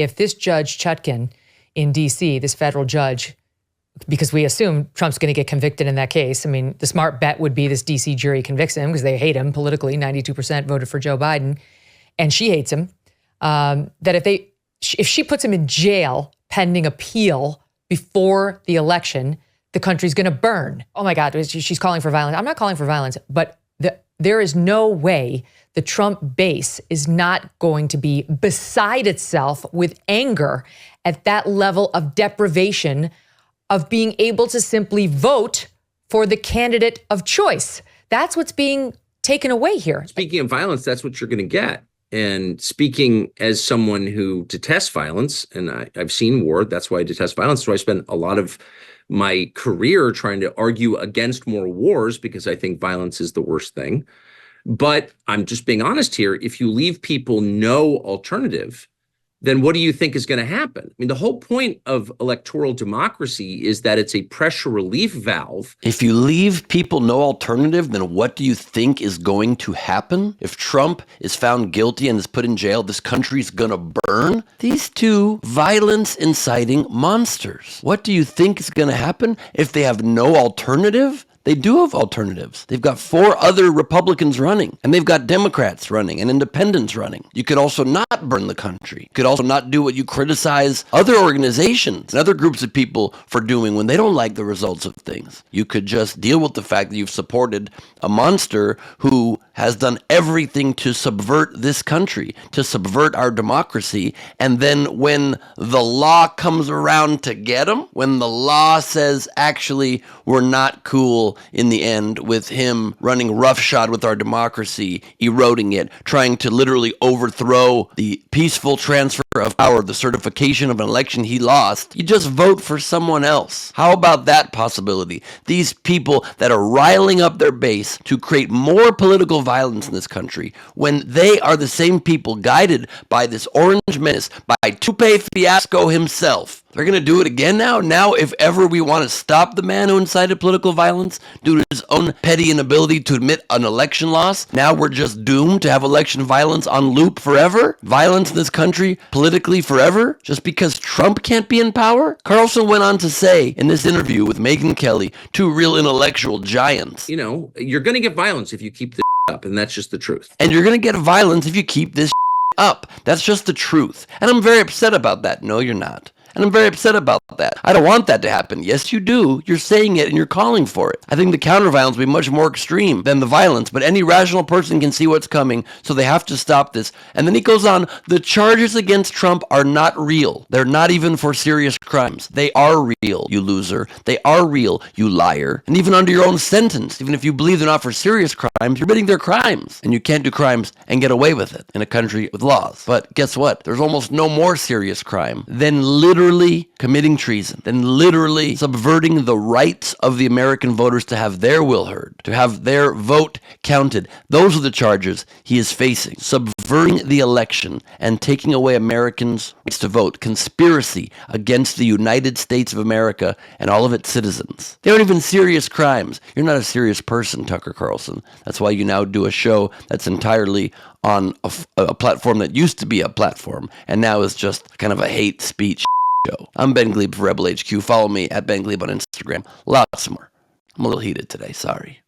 if this Judge Chutkan in D.C., this federal judge, because we assume Trump's going to get convicted in that case. I mean, the smart bet would be this D.C. jury convicts him because they hate him politically. 92% voted for Joe Biden, and she hates him. That if she puts him in jail pending appeal before the election, the country's going to burn. Oh my God, she's calling for violence. I'm not calling for violence, but there is no way the Trump base is not going to be beside itself with anger at that level of deprivation of being able to simply vote for the candidate of choice. That's what's being taken away here. Speaking of violence, that's what you're going to get. And speaking as someone who detests violence, and I've seen war, that's why I detest violence. So I spent a lot of my career trying to argue against more wars because I think violence is the worst thing. But I'm just being honest here. If you leave people no alternative, then what do you think is going to happen? I mean, the whole point of electoral democracy is that it's a pressure relief valve. If you leave people no alternative, then what do you think is going to happen? If Trump is found guilty and is put in jail, this country's going to burn? These two violence-inciting monsters. What do you think is going to happen if they have no alternative? They do have alternatives. They've got 4 other Republicans running, and they've got Democrats running and independents running. You could also not burn the country. You could also not do what you criticize other organizations and other groups of people for doing when they don't like the results of things. You could just deal with the fact that you've supported a monster who has done everything to subvert this country, to subvert our democracy, and then when the law comes around to get him, when the law says, actually, we're not cool in the end with him running roughshod with our democracy, eroding it, trying to literally overthrow the peaceful transfer of power, the certification of an election he lost, you just vote for someone else. How about that possibility? These people that are riling up their base to create more political violence in this country, when they are the same people guided by this orange menace, by Tupe Fiasco himself. They're going to do it again now? Now, if ever we want to stop the man who incited political violence due to his own petty inability to admit an election loss, now we're just doomed to have election violence on loop forever? Violence in this country politically forever? Just because Trump can't be in power? Carlson went on to say in this interview with Megyn Kelly, 2 real intellectual giants. You know, you're going to get violence if you keep this up, and that's just the truth. And you're going to get violence if you keep this up. That's just the truth. And I'm very upset about that. No, you're not. And I'm very upset about that. I don't want that to happen. Yes, you do. You're saying it and you're calling for it. I think the counter-violence will be much more extreme than the violence, but any rational person can see what's coming, so they have to stop this. And then he goes on, the charges against Trump are not real. They're not even for serious crimes. They are real, you loser. They are real, you liar. And even under your own sentence, even if you believe they're not for serious crimes, you're admitting they're crimes. And you can't do crimes and get away with it in a country with laws. But guess what? There's almost no more serious crime than literally committing treason, then literally subverting the rights of the American voters to have their will heard, to have their vote counted. Those are the charges he is facing. Subverting the election and taking away Americans' rights to vote. Conspiracy against the United States of America and all of its citizens. They aren't even serious crimes. You're not a serious person, Tucker Carlson. That's why you now do a show that's entirely on a platform that used to be a platform and now is just kind of a hate speech show. I'm Ben Gleib for Rebel HQ. Follow me at Ben Gleib on Instagram. Lots more. I'm a little heated today. Sorry.